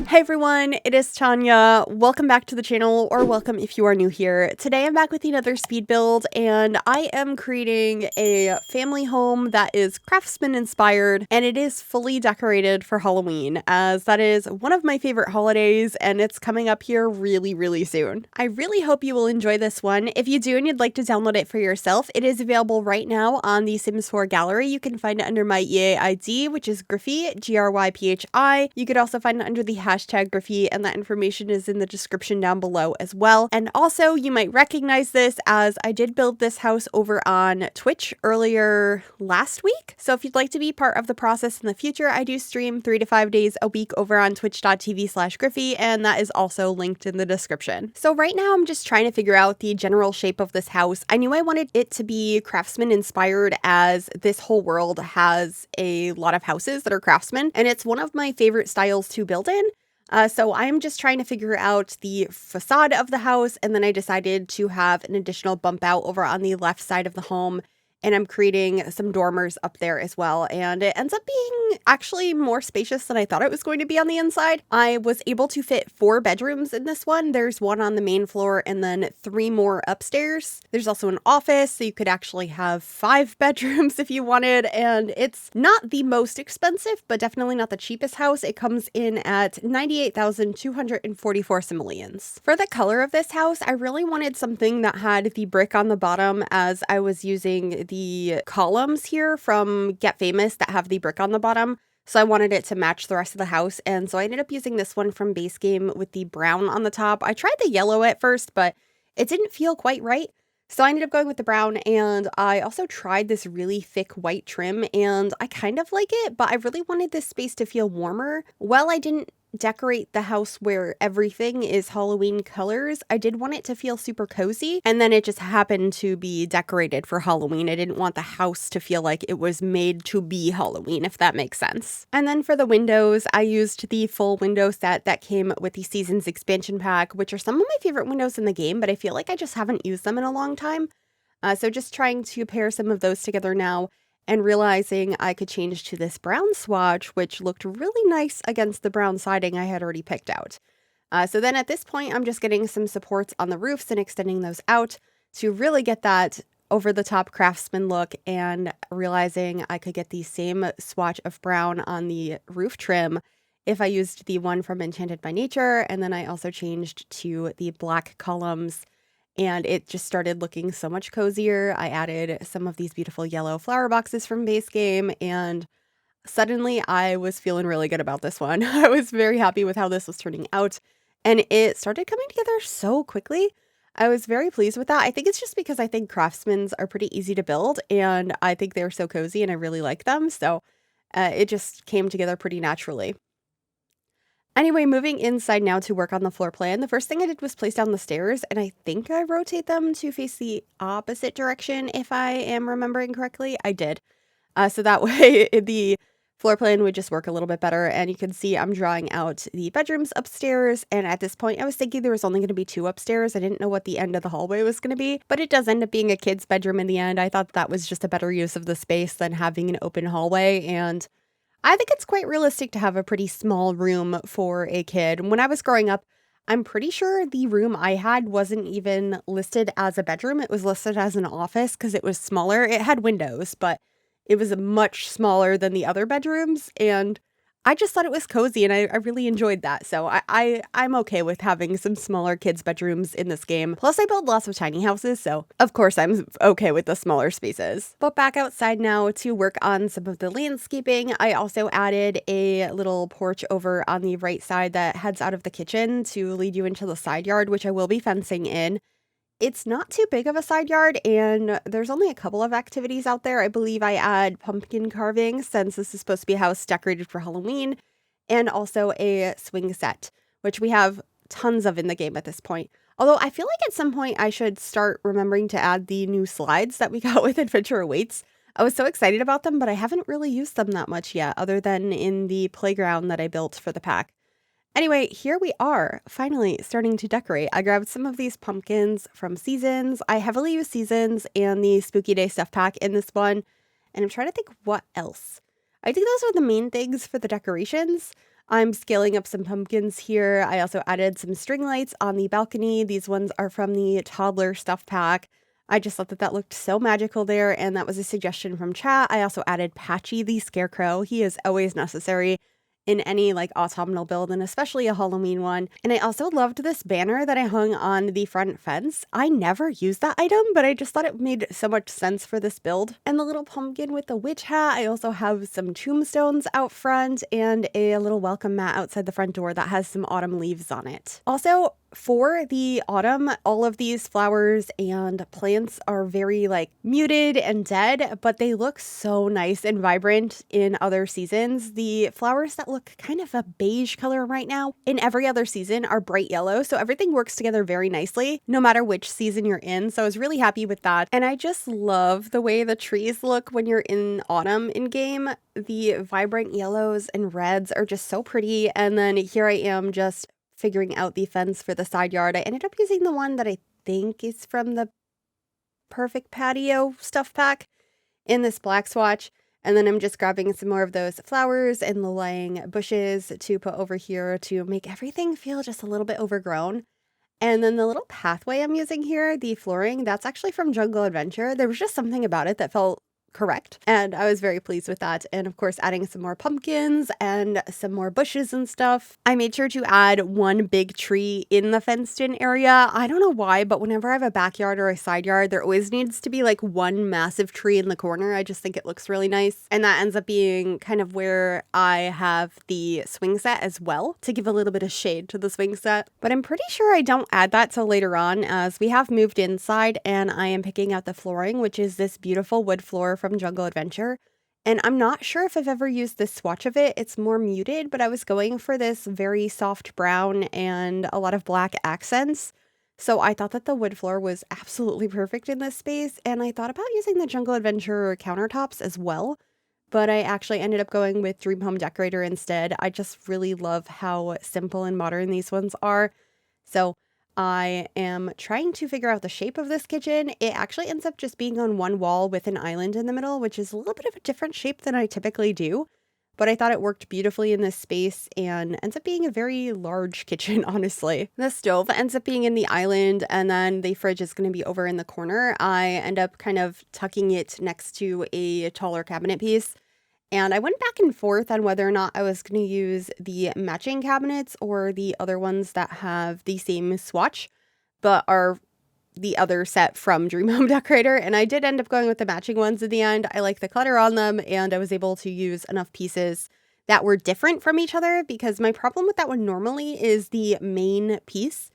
Hey everyone, it is Tanya. Welcome back to the channel, or welcome if you are new here. Today I'm back with another speed build, and I am creating a family home that is craftsman inspired, and it is fully decorated for Halloween, as that is one of my favorite holidays, and it's coming up here really soon. I really hope you will enjoy this one. If you do and you'd like to download it for yourself, it is available right now on the Sims 4 gallery. You can find it under my EA ID, which is Gryphi, Gryphi. You could also find it under the hashtag Gryphi, and that information is in the description down below as well. And also, you might recognize this as I did build this house over on Twitch earlier last week. So if you'd like to be part of the process in the future, I do stream 3 to 5 days a week over on twitch.tv/Gryphi, and that is also linked in the description. So right now, I'm just trying to figure out the general shape of this house. I knew I wanted it to be craftsman inspired, as this whole world has a lot of houses that are craftsman, and it's one of my favorite styles to build in. So I'm just trying to figure out the facade of the house, and then I decided to have an additional bump out over on the left side of the home, and I'm creating some dormers up there as well, and it ends up being actually more spacious than I thought it was going to be on the inside. I was able to fit 4 bedrooms in this one. There's one on the main floor and then 3 more upstairs. There's also an office, so you could actually have 5 bedrooms if you wanted, and it's not the most expensive, but definitely not the cheapest house. It comes in at 98,244 simoleons. For the color of this house, I really wanted something that had the brick on the bottom, as I was using the columns here from Get Famous that have the brick on the bottom. So I wanted it to match the rest of the house, and so I ended up using this one from Base Game with the brown on the top. I tried the yellow at first, but it didn't feel quite right. So I ended up going with the brown, and I also tried this really thick white trim, and I kind of like it, but I really wanted this space to feel warmer. While I didn't decorate the house where everything is Halloween colors, I did want it to feel super cozy, and then it just happened to be decorated for Halloween. I didn't want the house to feel like it was made to be Halloween, if that makes sense. And then for the windows, I used the full window set that came with the Seasons expansion pack, which are some of my favorite windows in the game, but I feel like I just haven't used them in a long time. So just trying to pair some of those together now, and realizing I could change to this brown swatch, which looked really nice against the brown siding I had already picked out. So then at this point, I'm just getting some supports on the roofs and extending those out to really get that over-the-top craftsman look, and realizing I could get the same swatch of brown on the roof trim if I used the one from Enchanted by Nature, and then I also changed to the black columns, and it just started looking so much cozier. I added some of these beautiful yellow flower boxes from Base Game, and suddenly I was feeling really good about this one. I was very happy with how this was turning out, and it started coming together so quickly. I was very pleased with that. I think it's just because I think craftsmans are pretty easy to build, and I think they're so cozy and I really like them, so it just came together pretty naturally. Anyway, moving inside now to work on the floor plan, the first thing I did was place down the stairs, and I think I rotate them to face the opposite direction, if I am remembering correctly. I did. So that way the floor plan would just work a little bit better, and you can see I'm drawing out the bedrooms upstairs, and at this point I was thinking there was only going to be 2 upstairs. I didn't know what the end of the hallway was going to be, but it does end up being a kid's bedroom in the end. I thought that was just a better use of the space than having an open hallway, and I think it's quite realistic to have a pretty small room for a kid. When I was growing up, I'm pretty sure the room I had wasn't even listed as a bedroom. It was listed as an office because it was smaller. It had windows, but it was much smaller than the other bedrooms, and I just thought it was cozy, and I really enjoyed that. So I'm okay with having some smaller kids' bedrooms in this game. Plus, I build lots of tiny houses, so of course I'm okay with the smaller spaces. But back outside now to work on some of the landscaping. I also added a little porch over on the right side that heads out of the kitchen to lead you into the side yard, which I will be fencing in. It's not too big of a side yard, and there's only a couple of activities out there. I believe I add pumpkin carving, since this is supposed to be a house decorated for Halloween, and also a swing set, which we have tons of in the game at this point. Although I feel like at some point I should start remembering to add the new slides that we got with Adventure Awaits. I was so excited about them, but I haven't really used them that much yet, other than in the playground that I built for the pack. Anyway, here we are, finally starting to decorate. I grabbed some of these pumpkins from Seasons. I heavily use Seasons and the Spooky Day stuff pack in this one, and I'm trying to think what else. I think those are the main things for the decorations. I'm scaling up some pumpkins here. I also added some string lights on the balcony. These ones are from the toddler stuff pack. I just thought that that looked so magical there, and that was a suggestion from chat. I also added Patchy the Scarecrow. He is always necessary in any like autumnal build, and especially a Halloween one. And I also loved this banner that I hung on the front fence. I never used that item, but I just thought it made so much sense for this build. And the little pumpkin with the witch hat. I also have some tombstones out front and a little welcome mat outside the front door that has some autumn leaves on it. Also, for the autumn, all of these flowers and plants are very like muted and dead, but they look so nice and vibrant in other seasons. The flowers that look kind of a beige color right now in every other season are bright yellow, so everything works together very nicely no matter which season you're in. So I was really happy with that. And I just love the way the trees look when you're in autumn in game. The vibrant yellows and reds are just so pretty. And then here I am just figuring out the fence for the side yard. I ended up using the one that I think is from the Perfect Patio stuff pack in this black swatch. And then I'm just grabbing some more of those flowers and low-lying bushes to put over here to make everything feel just a little bit overgrown. And then the little pathway I'm using here, the flooring, that's actually from Jungle Adventure. There was just something about it that felt correct, and I was very pleased with that. And of course, adding some more pumpkins and some more bushes and stuff. I made sure to add one big tree in the fenced in area. I don't know why, but whenever I have a backyard or a side yard, there always needs to be like one massive tree in the corner. I just think it looks really nice, and that ends up being kind of where I have the swing set as well, to give a little bit of shade to the swing set. But I'm pretty sure I don't add that till later on, as we have moved inside and I am picking out the flooring, which is this beautiful wood floor from Jungle Adventure. And I'm not sure if I've ever used this swatch of it. It's more muted, but I was going for this very soft brown and a lot of black accents. So I thought that the wood floor was absolutely perfect in this space. And I thought about using the Jungle Adventure countertops as well, but I actually ended up going with Dream Home Decorator instead. I just really love how simple and modern these ones are. So I am trying to figure out the shape of this kitchen. It actually ends up just being on one wall with an island in the middle, which is a little bit of a different shape than I typically do. But I thought it worked beautifully in this space and ends up being a very large kitchen, honestly. The stove ends up being in the island, and then the fridge is going to be over in the corner. I end up kind of tucking it next to a taller cabinet piece. And I went back and forth on whether or not I was going to use the matching cabinets or the other ones that have the same swatch, but are the other set from Dream Home Decorator. And I did end up going with the matching ones in the end. I like the clutter on them, and I was able to use enough pieces that were different from each other, because my problem with that one normally is the main piece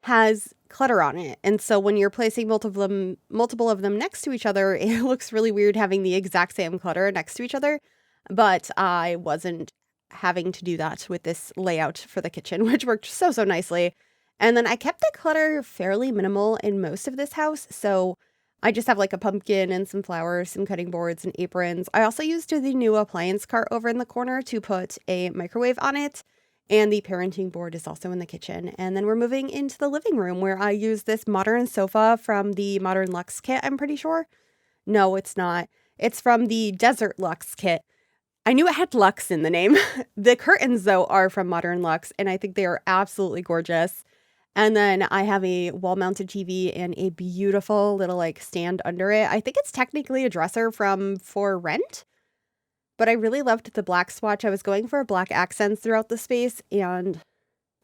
has clutter on it. And so when you're placing multiple of them next to each other, it looks really weird having the exact same clutter next to each other. But I wasn't having to do that with this layout for the kitchen, which worked so nicely. And then I kept the clutter fairly minimal in most of this house. So I just have like a pumpkin and some flowers, some cutting boards and aprons. I also used the new appliance cart over in the corner to put a microwave on it. And the parenting board is also in the kitchen. And then we're moving into the living room, where I use this modern sofa from the Modern Luxe kit, I'm pretty sure. No, it's not. It's from the Desert Luxe kit. I knew it had Luxe in the name. The curtains, though, are from Modern Luxe, and I think they are absolutely gorgeous. And then I have a wall-mounted TV and a beautiful little like stand under it. I think it's technically a dresser from For Rent, but I really loved the black swatch. I was going for black accents throughout the space, and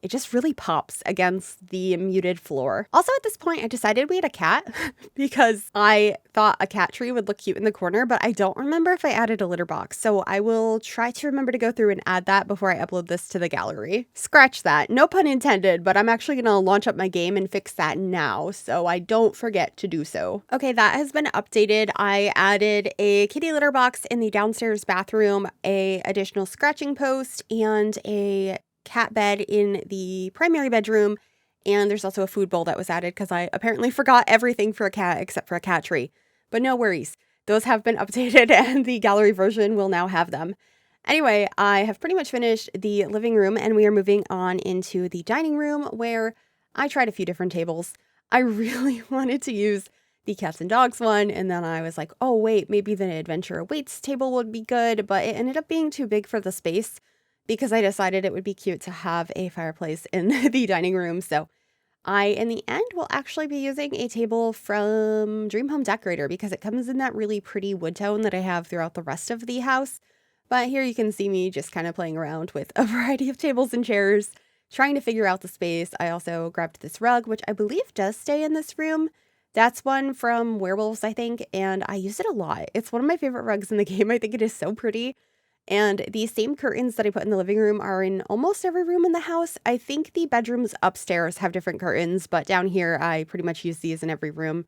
it just really pops against the muted floor. Also, at this point, I decided we had a cat because I thought a cat tree would look cute in the corner, but I don't remember if I added a litter box. So I will try to remember to go through and add that before I upload this to the gallery. Scratch that. No pun intended, but I'm actually going to launch up my game and fix that now, so I don't forget to do so. Okay, that has been updated. I added a kitty litter box in the downstairs bathroom, a additional scratching post, and a cat bed in the primary bedroom, and there's also a food bowl that was added because I apparently forgot everything for a cat except for a cat tree. But no worries, those have been updated and the gallery version will now have them. Anyway, I have pretty much finished the living room, and we are moving on into the dining room, where I tried a few different tables. I really wanted to use the cats and dogs one, and then I was like, oh wait, maybe the adventure awaits table would be good, but it ended up being too big for the space. because I decided it would be cute to have a fireplace in the dining room. So I, in the end, will actually be using a table from Dream Home Decorator because it comes in that really pretty wood tone that I have throughout the rest of the house. But here you can see me just kind of playing around with a variety of tables and chairs, trying to figure out the space. I also grabbed this rug, which I believe does stay in this room. That's one from Werewolves, I think, and I use it a lot. It's one of my favorite rugs in the game. I think it is so pretty. And these same curtains that I put in the living room are in almost every room in the house. I think the bedrooms upstairs have different curtains, but down here I pretty much use these in every room.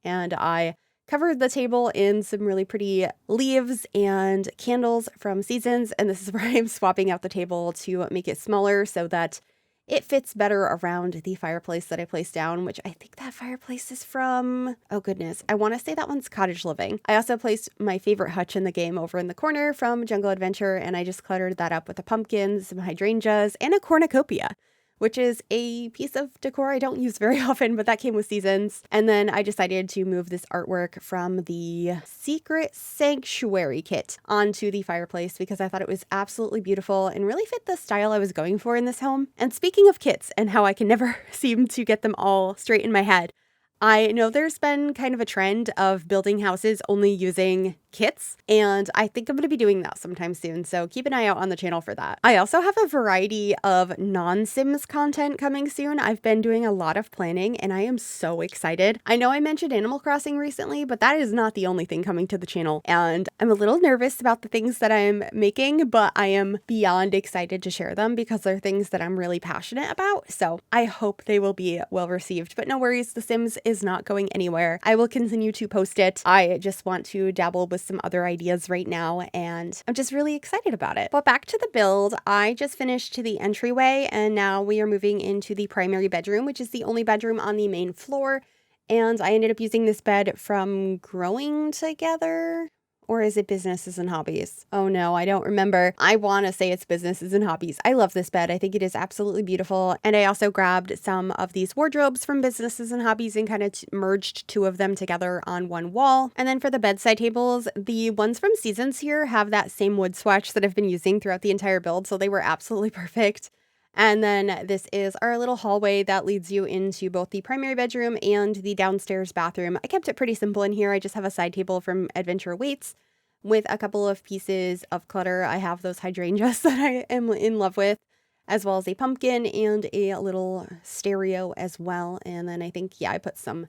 And I covered the table in some really pretty leaves and candles from Seasons. And this is where I'm swapping out the table to make it smaller so that it fits better around the fireplace that I placed down, which I think that fireplace is from, oh goodness, I want to say that one's Cottage Living. I also placed my favorite hutch in the game over in the corner from Jungle Adventure, and I just cluttered that up with a pumpkin, some hydrangeas, and a cornucopia, which is a piece of decor I don't use very often, but that came with Seasons. And then I decided to move this artwork from the Secret Sanctuary kit onto the fireplace because I thought it was absolutely beautiful and really fit the style I was going for in this home. And speaking of kits and how I can never seem to get them all straight in my head, I know there's been kind of a trend of building houses only using kits, and I think I'm going to be doing that sometime soon, so keep an eye out on the channel for that. I also have a variety of non-Sims content coming soon. I've been doing a lot of planning, and I am so excited. I know I mentioned Animal Crossing recently, but that is not the only thing coming to the channel, and I'm a little nervous about the things that I'm making, but I am beyond excited to share them because they're things that I'm really passionate about, so I hope they will be well received. But no worries, The Sims is not going anywhere. I will continue to post it. I just want to dabble with some other ideas right now, and I'm just really excited about it. But back to the build, I just finished the entryway, and now we are moving into the primary bedroom, which is the only bedroom on the main floor. And I ended up using this bed from Growing Together. Or is it Businesses and Hobbies? Oh no, I don't remember. I want to say it's Businesses and Hobbies. I love this bed. I think it is absolutely beautiful. And I also grabbed some of these wardrobes from Businesses and Hobbies and kind of merged two of them together on one wall. And then for the bedside tables, the ones from Seasons here have that same wood swatch that I've been using throughout the entire build, so they were absolutely perfect. And then this is our little hallway that leads you into both the primary bedroom and the downstairs bathroom. I kept it pretty simple in here. I just have a side table from Adventure Waits with a couple of pieces of clutter. I have those hydrangeas that I am in love with, as well as a pumpkin and a little stereo as well. And then I think, yeah, I put some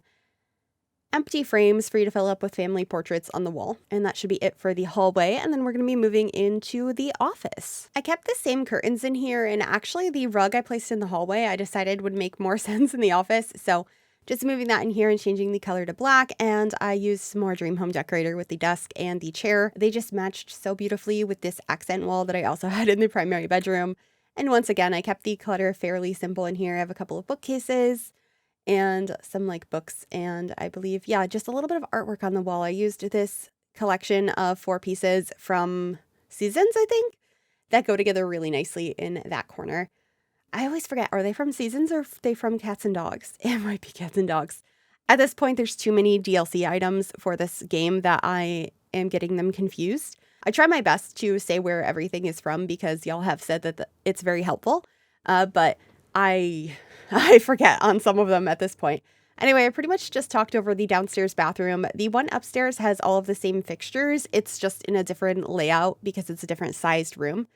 empty frames for you to fill up with family portraits on the wall. And that should be it for the hallway. And then we're going to be moving into the office. I kept the same curtains in here, and actually the rug I placed in the hallway I decided would make more sense in the office. So just moving that in here and changing the color to black. And I used some more Dream Home Decorator with the desk and the chair. They just matched so beautifully with this accent wall that I also had in the primary bedroom. And once again, I kept the clutter fairly simple in here. I have a couple of bookcases and some like books, and I believe, yeah, just a little bit of artwork on the wall. I used this collection of 4 pieces from Seasons, I think, that go together really nicely in that corner. I always forget, are they from Seasons or are they from Cats and Dogs? It might be Cats and Dogs. At this point, there's too many DLC items for this game that I am getting them confused. I try my best to say where everything is from because y'all have said that it's very helpful, but I forget on some of them at this point. Anyway, I pretty much just talked over the downstairs bathroom. The one upstairs has all of the same fixtures. It's just in a different layout because it's a different sized room.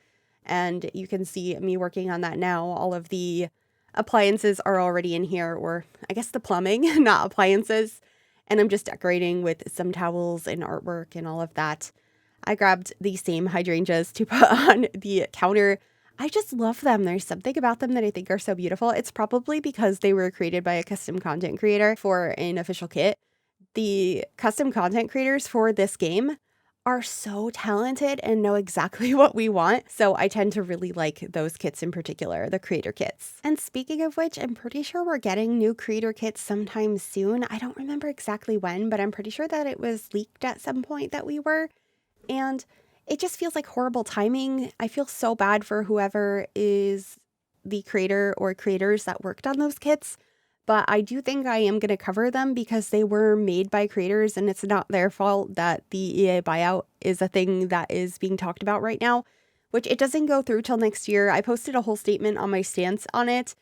And you can see me working on that now. All of the appliances are already in here, or I guess the plumbing, not appliances. And I'm just decorating with some towels and artwork and all of that. I grabbed the same hydrangeas to put on the counter. I just love them. There's something about them that I think are so beautiful. It's probably because they were created by a custom content creator for an official kit. The custom content creators for this game are so talented and know exactly what we want. So I tend to really like those kits in particular, the creator kits. And speaking of which, I'm pretty sure we're getting new creator kits sometime soon. I don't remember exactly when, but I'm pretty sure that it was leaked at some point that we were. And it just feels like horrible timing. I feel so bad for whoever is the creator or creators that worked on those kits. But I do think I am going to cover them because they were made by creators and it's not their fault that the EA buyout is a thing that is being talked about right now. which it doesn't go through till next year. I posted a whole statement on my stance on it.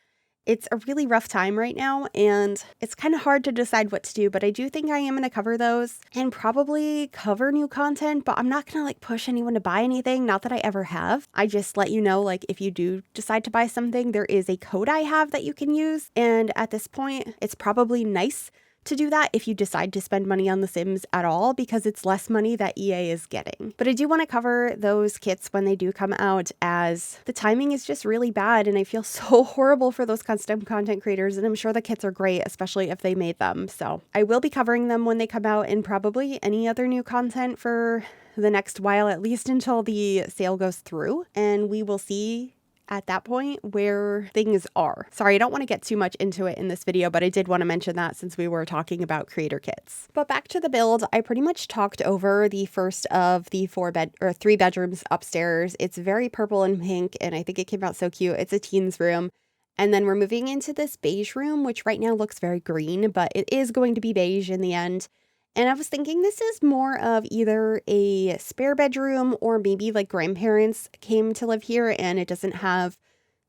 It's a really rough time right now, and it's kind of hard to decide what to do, but I do think I am going to cover those and probably cover new content, but I'm not going to like push anyone to buy anything. Not that I ever have. I just let you know, like, if you do decide to buy something, there is a code I have that you can use. And at this point, it's probably nice to do that if you decide to spend money on The Sims at all, because it's less money that EA is getting. But I do want to cover those kits when they do come out, as the timing is just really bad and I feel so horrible for those custom content creators, and I'm sure the kits are great, especially if they made them. So I will be covering them when they come out, and probably any other new content for the next while, at least until the sale goes through, and we will see at that point where things are. Sorry, I don't want to get too much into it in this video, but I did want to mention that since we were talking about creator kits. But back to the build, I pretty much talked over the first of the 3 bedrooms upstairs. It's very purple and pink, and I think it came out so cute. It's a teens room. And then we're moving into this beige room, which right now looks very green, but it is going to be beige in the end. And I was thinking this is more of either a spare bedroom, or maybe like grandparents came to live here and it doesn't have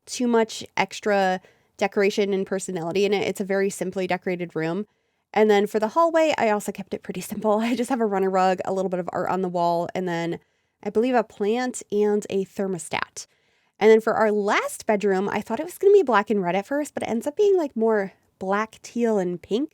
too much extra decoration and personality in it. It's a very simply decorated room. And then for the hallway, I also kept it pretty simple. I just have a runner rug, a little bit of art on the wall, and then I believe a plant and a thermostat. And then for our last bedroom, I thought it was going to be black and red at first, but it ends up being like more black, teal, and pink,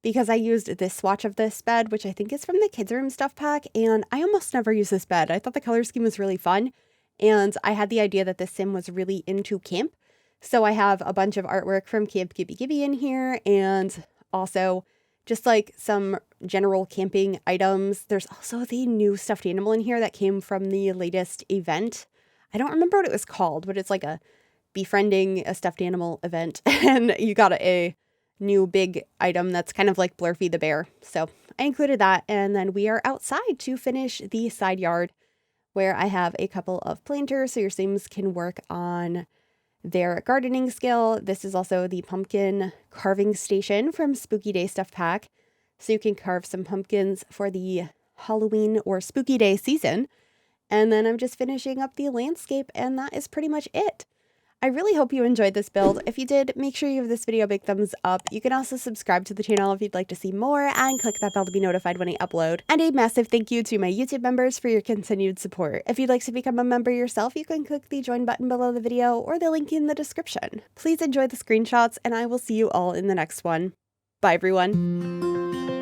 because I used this swatch of this bed, which I think is from the kids' room stuff pack, and I almost never use this bed. I thought the color scheme was really fun, and I had the idea that this sim was really into camp. So I have a bunch of artwork from Camp Gibby Gibby in here, and also just like some general camping items. There's also the new stuffed animal in here that came from the latest event. I don't remember what it was called, but it's like a befriending a stuffed animal event, and you got a new big item that's kind of like Blurfy the bear. So I included that, and then we are outside to finish the side yard, where I have a couple of planters so your Sims can work on their gardening skill. This is also the pumpkin carving station from Spooky Day Stuff Pack, so you can carve some pumpkins for the Halloween or Spooky Day season. And then I'm just finishing up the landscape, and that is pretty much it. I really hope you enjoyed this build. If you did, make sure you give this video a big thumbs up. You can also subscribe to the channel if you'd like to see more, and click that bell to be notified when I upload. And a massive thank you to my YouTube members for your continued support. If you'd like to become a member yourself, you can click the join button below the video or the link in the description. Please enjoy the screenshots, and I will see you all in the next one. Bye everyone.